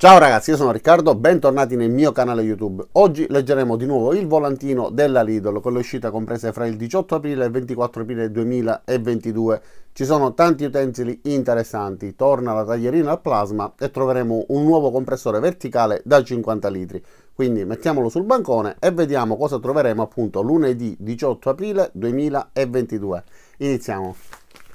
Ciao ragazzi, io sono Riccardo, bentornati nel mio canale YouTube. Oggi leggeremo di nuovo il volantino della Lidl con le uscite comprese fra il 18 aprile e il 24 aprile 2022. Ci sono tanti utensili interessanti, torna la taglierina al plasma e troveremo un nuovo compressore verticale da 50 litri. Quindi mettiamolo sul bancone e vediamo cosa troveremo appunto lunedì 18 aprile 2022. Iniziamo.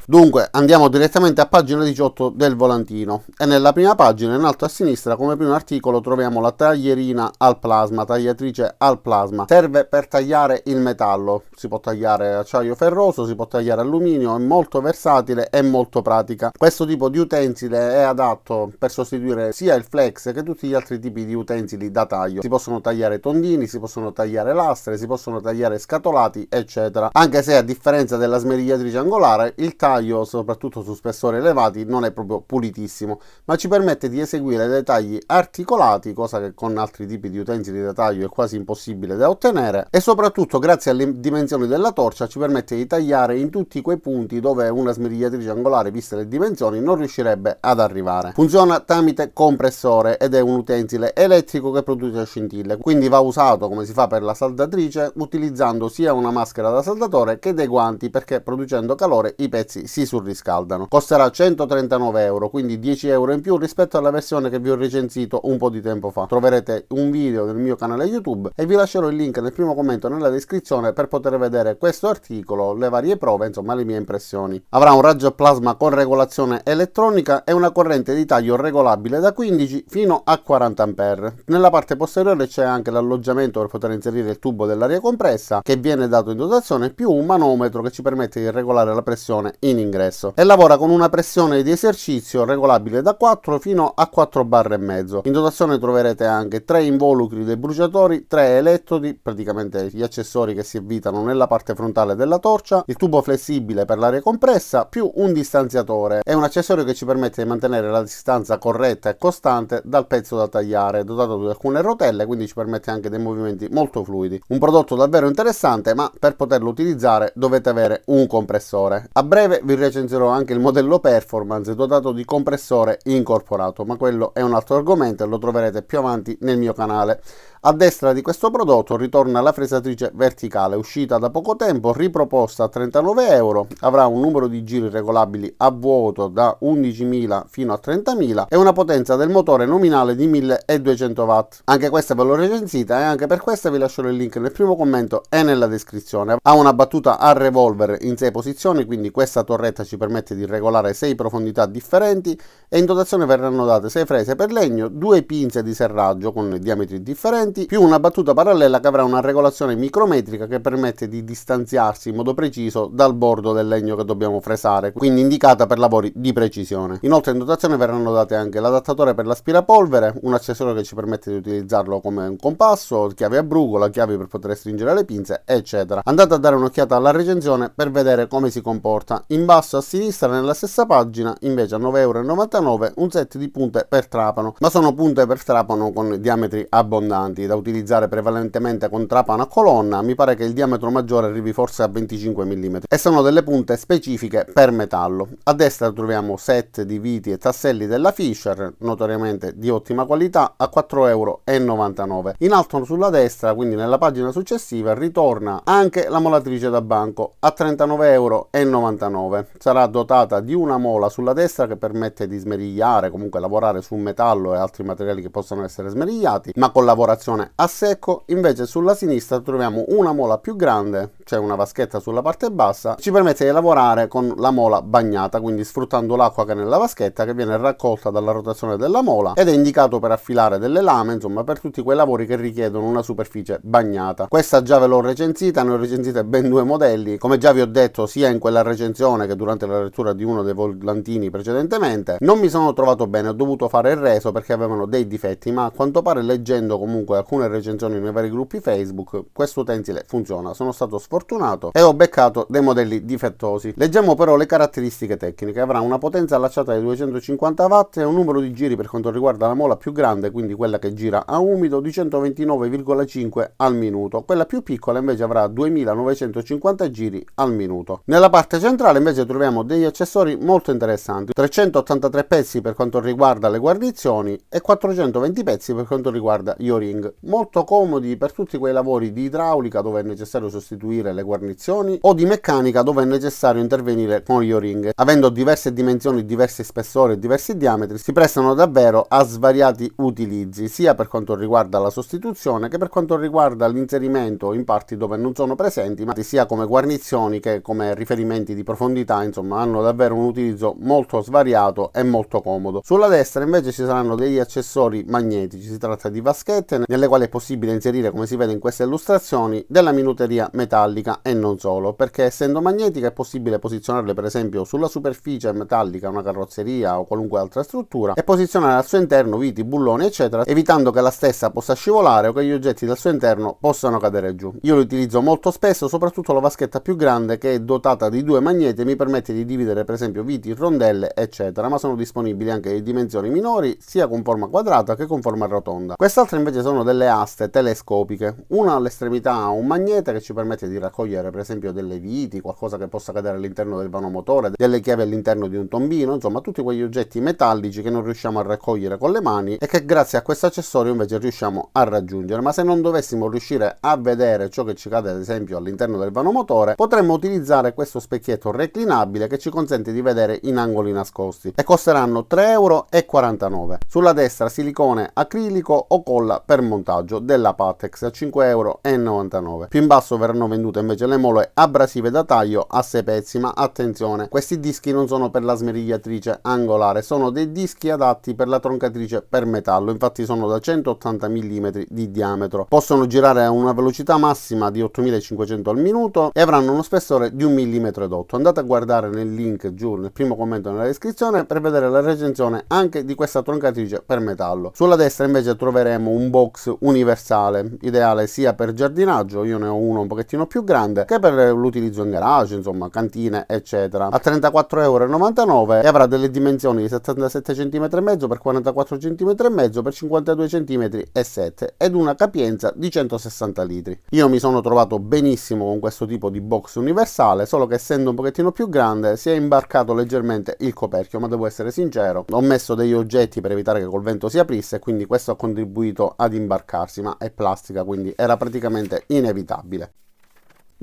Dunque andiamo direttamente a pagina 18 del volantino e nella prima pagina in alto a sinistra come primo articolo troviamo la taglierina al plasma, tagliatrice al plasma. Serve per tagliare il metallo, si può tagliare acciaio ferroso, si può tagliare alluminio, è molto versatile e molto pratica. Questo tipo di utensile è adatto per sostituire sia il flex che tutti gli altri tipi di utensili da taglio. Si possono tagliare tondini, si possono tagliare lastre, si possono tagliare scatolati eccetera, anche se a differenza della smerigliatrice angolare il taglio soprattutto su spessori elevati non è proprio pulitissimo, ma ci permette di eseguire dei tagli articolati, cosa che con altri tipi di utensili da taglio è quasi impossibile da ottenere, e soprattutto grazie alle dimensioni della torcia ci permette di tagliare in tutti quei punti dove una smerigliatrice angolare, viste le dimensioni, non riuscirebbe ad arrivare. Funziona tramite compressore ed è un utensile elettrico che produce scintille, quindi va usato come si fa per la saldatrice utilizzando sia una maschera da saldatore che dei guanti, perché producendo calore i pezzi si surriscaldano. Costerà 139 euro, quindi 10 euro in più rispetto alla versione che vi ho recensito un po' di tempo fa. Troverete un video nel mio canale YouTube e vi lascerò il link nel primo commento nella descrizione per poter vedere questo articolo, le varie prove, insomma le mie impressioni. Avrà un raggio plasma con regolazione elettronica e una corrente di taglio regolabile da 15 fino a 40 A. Nella parte posteriore c'è anche l'alloggiamento per poter inserire il tubo dell'aria compressa che viene dato in dotazione, più un manometro che ci permette di regolare la pressione in ingresso, e lavora con una pressione di esercizio regolabile da 4 fino a 4 bar e mezzo. In dotazione troverete anche 3 involucri dei bruciatori, 3 elettrodi, praticamente gli accessori che si avvitano nella parte frontale della torcia, il tubo flessibile per l'aria compressa, più un distanziatore. È un accessorio che ci permette di mantenere la distanza corretta e costante dal pezzo da tagliare, dotato di alcune rotelle, quindi ci permette anche dei movimenti molto fluidi. Un prodotto davvero interessante, ma per poterlo utilizzare dovete avere un compressore. A breve vi recensirò anche il modello performance dotato di compressore incorporato, ma quello è un altro argomento e lo troverete più avanti nel mio canale. A destra di questo prodotto ritorna la fresatrice verticale, uscita da poco tempo, riproposta a 39 euro, avrà un numero di giri regolabili a vuoto da 11.000 fino a 30.000 e una potenza del motore nominale di 1200 watt. Anche questa ve l'ho recensita e anche per questa vi lascerò il link nel primo commento e nella descrizione. Ha una battuta a revolver in 6 posizioni, quindi questa torretta ci permette di regolare 6 profondità differenti e in dotazione verranno date 6 frese per legno, 2 pinze di serraggio con diametri differenti, più una battuta parallela che avrà una regolazione micrometrica che permette di distanziarsi in modo preciso dal bordo del legno che dobbiamo fresare, quindi indicata per lavori di precisione. Inoltre in dotazione verranno date anche l'adattatore per l'aspirapolvere, un accessorio che ci permette di utilizzarlo come un compasso, chiavi a brugola, chiavi per poter stringere le pinze, eccetera. Andate a dare un'occhiata alla recensione per vedere come si comporta. In basso a sinistra nella stessa pagina invece a 9,99 € un set di punte per trapano, ma sono punte per trapano con diametri abbondanti da utilizzare prevalentemente con trapano a colonna. Mi pare che il diametro maggiore arrivi forse a 25 mm e sono delle punte specifiche per metallo. A destra troviamo set di viti e tasselli della Fisher, notoriamente di ottima qualità, a 4,99 €. In alto sulla destra, quindi nella pagina successiva, ritorna anche la molatrice da banco a 39,99 €. Sarà dotata di una mola sulla destra che permette di smerigliare, comunque lavorare su metallo e altri materiali che possono essere smerigliati, ma con lavorazione a secco. Invece sulla sinistra troviamo una mola più grande, c'è una vaschetta sulla parte bassa, ci permette di lavorare con la mola bagnata, quindi sfruttando l'acqua che è nella vaschetta che viene raccolta dalla rotazione della mola ed è indicato per affilare delle lame, insomma per tutti quei lavori che richiedono una superficie bagnata. Questa già ve l'ho recensita, ne ho recensite ben 2 modelli, come già vi ho detto sia in quella recensione che durante la lettura di uno dei volantini precedentemente. Non mi sono trovato bene, ho dovuto fare il reso perché avevano dei difetti, ma a quanto pare leggendo comunque alcune recensioni nei vari gruppi Facebook questo utensile funziona. Sono stato sfortunato e ho beccato dei modelli difettosi. Leggiamo però le caratteristiche tecniche. Avrà una potenza allacciata di 250 watt e un numero di giri per quanto riguarda la mola più grande, quindi quella che gira a umido, di 129,5 al minuto. Quella più piccola invece avrà 2950 giri al minuto. Nella parte centrale invece troviamo degli accessori molto interessanti, 383 pezzi per quanto riguarda le guarnizioni e 420 pezzi per quanto riguarda gli O-ring, molto comodi per tutti quei lavori di idraulica dove è necessario sostituire le guarnizioni o di meccanica dove è necessario intervenire con gli O-ring. Avendo diverse dimensioni, diversi spessori e diversi diametri, si prestano davvero a svariati utilizzi, sia per quanto riguarda la sostituzione che per quanto riguarda l'inserimento in parti dove non sono presenti, ma sia come guarnizioni che come riferimenti di profondità. Insomma, hanno davvero un utilizzo molto svariato e molto comodo. Sulla destra invece ci saranno degli accessori magnetici, si tratta di vaschette nelle quali è possibile inserire, come si vede in queste illustrazioni, della minuteria metallica e non solo, perché essendo magnetica è possibile posizionarle per esempio sulla superficie metallica, una carrozzeria o qualunque altra struttura, e posizionare al suo interno viti, bulloni eccetera, evitando che la stessa possa scivolare o che gli oggetti dal suo interno possano cadere giù. Io lo utilizzo molto spesso, soprattutto la vaschetta più grande che è dotata di due magneti e mi permette di dividere per esempio viti, rondelle eccetera, ma sono disponibili anche di dimensioni minori sia con forma quadrata che con forma rotonda. Quest'altra invece sono delle aste telescopiche, una all'estremità ha un magnete che ci permette di raccogliere per esempio delle viti, qualcosa che possa cadere all'interno del vano motore, delle chiavi all'interno di un tombino, insomma tutti quegli oggetti metallici che non riusciamo a raccogliere con le mani e che grazie a questo accessorio invece riusciamo a raggiungere. Ma se non dovessimo riuscire a vedere ciò che ci cade ad esempio all'interno del vano motore, potremmo utilizzare questo specchietto reclinabile che ci consente di vedere in angoli nascosti e costeranno 3,49 €. Sulla destra silicone acrilico o colla per montaggio della Pattex a 5,99 €. Più in basso verranno vendute invece le mole abrasive da taglio a 6 pezzi, ma attenzione, questi dischi non sono per la smerigliatrice angolare, sono dei dischi adatti per la troncatrice per metallo, infatti sono da 180 mm di diametro, possono girare a una velocità massima di 8500 al minuto e avranno uno spessore di 1,8 mm. Andate a guardare nel link giù nel primo commento nella descrizione per vedere la recensione anche di questa troncatrice per metallo. Sulla destra invece troveremo un box universale, ideale sia per giardinaggio, io ne ho uno un pochettino più grande, che per l'utilizzo in garage, insomma cantine eccetera, a 34,99 € e avrà delle dimensioni di 77 cm e mezzo per 44 cm e mezzo per 52 cm e 7 ed una capienza di 160 litri. Io mi sono trovato benissimo con questo tipo di box universale, solo che essendo un pochettino più grande si è imbarcato leggermente il coperchio, ma devo essere sincero, ho messo degli oggetti per evitare che col vento si aprisse e quindi questo ha contribuito ad imbarcarsi, ma è plastica quindi era praticamente inevitabile.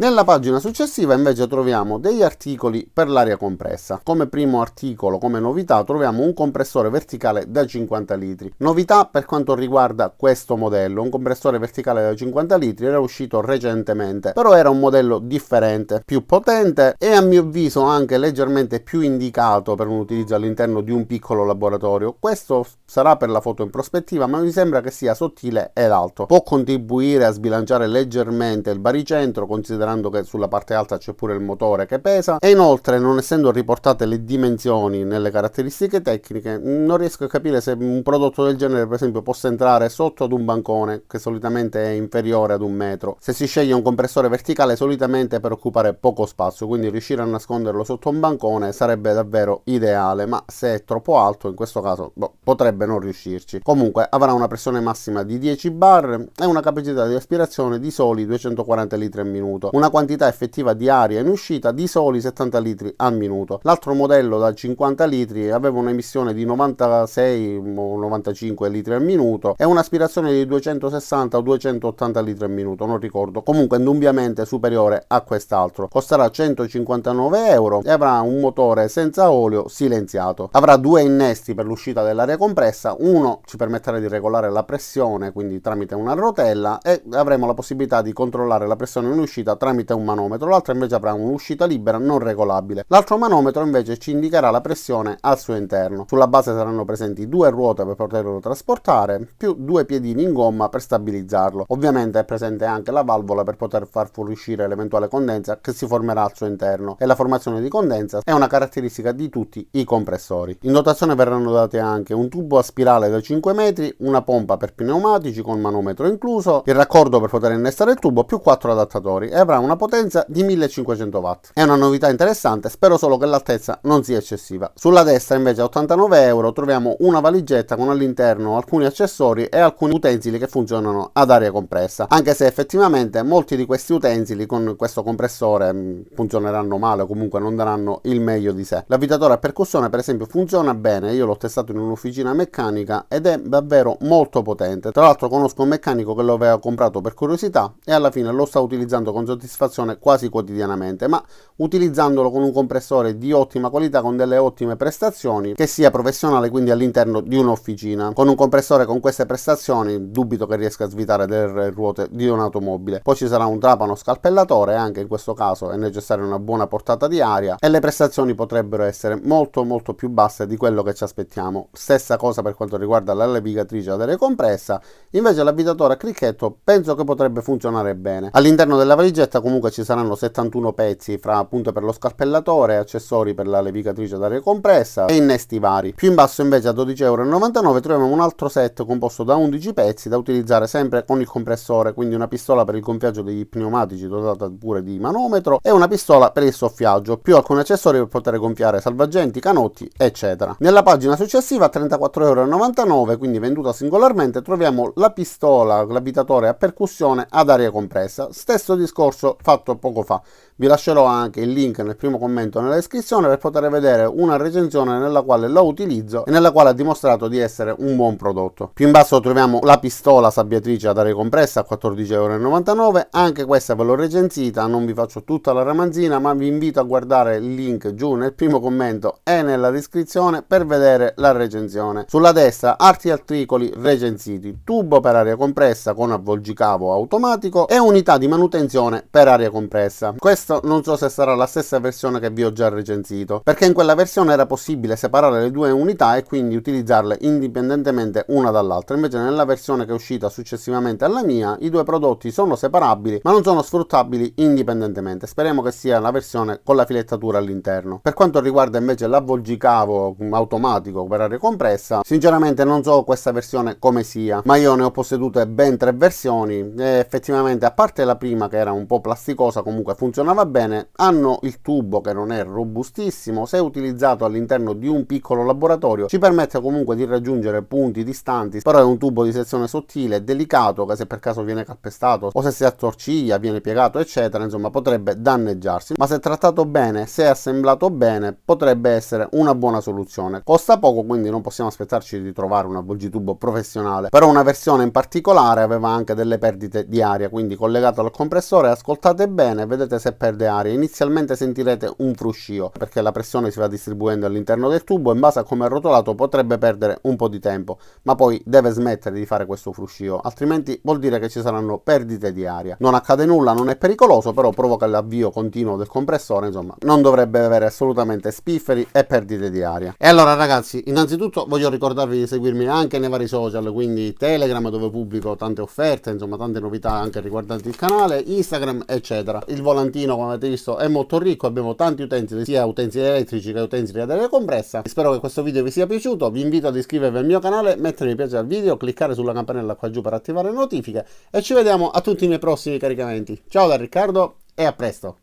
Nella pagina successiva invece troviamo degli articoli per l'aria compressa. Come primo articolo, come novità, troviamo un compressore verticale da 50 litri. Novità per quanto riguarda questo modello, un compressore verticale da 50 litri era uscito recentemente, però era un modello differente, più potente e a mio avviso anche leggermente più indicato per un utilizzo all'interno di un piccolo laboratorio. Questo sarà per la foto in prospettiva, ma mi sembra che sia sottile ed alto. Può contribuire a sbilanciare leggermente il baricentro, considerando che sulla parte alta c'è pure il motore che pesa, e inoltre, non essendo riportate le dimensioni nelle caratteristiche tecniche, non riesco a capire se un prodotto del genere per esempio possa entrare sotto ad un bancone che solitamente è inferiore ad 1 metro. Se si sceglie un compressore verticale solitamente per occupare poco spazio, quindi riuscire a nasconderlo sotto un bancone sarebbe davvero ideale, ma se è troppo alto in questo caso potrebbe non riuscirci. Comunque avrà una pressione massima di 10 bar e una capacità di aspirazione di soli 240 litri al minuto, una quantità effettiva di aria in uscita di soli 70 litri al minuto. L'altro modello da 50 litri aveva un'emissione di 96 o 95 litri al minuto e un'aspirazione di 260 o 280 litri al minuto, non ricordo, comunque indubbiamente superiore a quest'altro. Costerà 159 € e avrà un motore senza olio silenziato. Avrà due innesti per l'uscita dell'aria compressa, uno ci permetterà di regolare la pressione, quindi tramite una rotella, e avremo la possibilità di controllare la pressione in uscita tramite un manometro, l'altro invece avrà un'uscita libera non regolabile. L'altro manometro invece ci indicherà la pressione al suo interno. Sulla base saranno presenti due ruote per poterlo trasportare, più due piedini in gomma per stabilizzarlo. Ovviamente è presente anche la valvola per poter far fuoriuscire l'eventuale condensa che si formerà al suo interno, e la formazione di condensa è una caratteristica di tutti i compressori. In dotazione verranno date anche un tubo a spirale da 5 metri, una pompa per pneumatici con manometro incluso, il raccordo per poter innestare il tubo, più 4 adattatori, e avrà una potenza di 1500 watt. È una novità interessante, spero solo che l'altezza non sia eccessiva. Sulla destra invece a 89 euro troviamo una valigetta con all'interno alcuni accessori e alcuni utensili che funzionano ad aria compressa, anche se effettivamente molti di questi utensili con questo compressore funzioneranno male o comunque non daranno il meglio di sé. L'avvitatore a percussione per esempio funziona bene, io l'ho testato in un'officina meccanica ed è davvero molto potente. Tra l'altro conosco un meccanico che lo aveva comprato per curiosità e alla fine lo sta utilizzando con soddisfazione quasi quotidianamente, ma utilizzandolo con un compressore di ottima qualità, con delle ottime prestazioni, che sia professionale, quindi all'interno di un'officina. Con un compressore con queste prestazioni dubito che riesca a svitare delle ruote di un'automobile. Poi ci sarà un trapano scalpellatore, anche in questo caso è necessaria una buona portata di aria e le prestazioni potrebbero essere molto più basse di quello che ci aspettiamo. Stessa cosa per quanto riguarda la levigatrice ad aria compressa, invece l'avvitatore a cricchetto penso che potrebbe funzionare bene. All'interno della valigetta comunque ci saranno 71 pezzi fra punte per lo scalpellatore, accessori per la levigatrice ad aria compressa e innesti vari. Più in basso invece a 12,99 € troviamo un altro set composto da 11 pezzi da utilizzare sempre con il compressore, quindi una pistola per il gonfiaggio degli pneumatici dotata pure di manometro e una pistola per il soffiaggio, più alcuni accessori per poter gonfiare salvagenti, canotti, eccetera. Nella pagina successiva a 34,99 €, quindi venduta singolarmente, troviamo la pistola, l'avvitatore a percussione ad aria compressa. Stesso discorso fatto poco fa. Vi lascerò anche il link nel primo commento nella descrizione per poter vedere una recensione nella quale lo utilizzo e nella quale ha dimostrato di essere un buon prodotto. Più in basso troviamo la pistola sabbiatrice ad aria compressa a 14,99 €, anche questa ve l'ho recensita, non vi faccio tutta la ramanzina, ma vi invito a guardare il link giù nel primo commento e nella descrizione per vedere la recensione. Sulla destra arti articoli recensiti, tubo per aria compressa con avvolgicavo automatico e unità di manutenzione per aria compressa. Questo non so se sarà la stessa versione che vi ho già recensito, perché in quella versione era possibile separare le due unità e quindi utilizzarle indipendentemente una dall'altra. Invece nella versione che è uscita successivamente alla mia i due prodotti sono separabili ma non sono sfruttabili indipendentemente. Speriamo che sia la versione con la filettatura all'interno. Per quanto riguarda invece l'avvolgicavo automatico per aria compressa, sinceramente non so questa versione come sia, ma io ne ho possedute ben 3 versioni e effettivamente, a parte la prima che era un po' plasticosa, comunque funzionava bene. Hanno il tubo che non è robustissimo, se utilizzato all'interno di un piccolo laboratorio ci permette comunque di raggiungere punti distanti, però è un tubo di sezione sottile, delicato, che se per caso viene calpestato o se si attorciglia, viene piegato eccetera, insomma potrebbe danneggiarsi, ma se trattato bene, se assemblato bene, potrebbe essere una buona soluzione. Costa poco, quindi non possiamo aspettarci di trovare un avvolgitubo professionale, però una versione in particolare aveva anche delle perdite di aria, quindi collegato al compressore ascoltate bene, vedete se perde aria. Inizialmente sentirete un fruscio perché la pressione si va distribuendo all'interno del tubo e in base a come è arrotolato potrebbe perdere un po' di tempo, ma poi deve smettere di fare questo fruscio, altrimenti vuol dire che ci saranno perdite di aria. Non accade nulla, non è pericoloso, però provoca l'avvio continuo del compressore, insomma non dovrebbe avere assolutamente spifferi e perdite di aria. E allora ragazzi, innanzitutto voglio ricordarvi di seguirmi anche nei vari social, quindi Telegram dove pubblico tante offerte, insomma tante novità anche riguardanti il canale, Instagram eccetera. Il volantino come avete visto è molto ricco, abbiamo tanti utensili, sia utensili elettrici che utensili ad aria compressa. Spero che questo video vi sia piaciuto, vi invito ad iscrivervi al mio canale, mettere mi piace al video, cliccare sulla campanella qua giù per attivare le notifiche e ci vediamo a tutti i miei prossimi caricamenti. Ciao da Riccardo e a presto!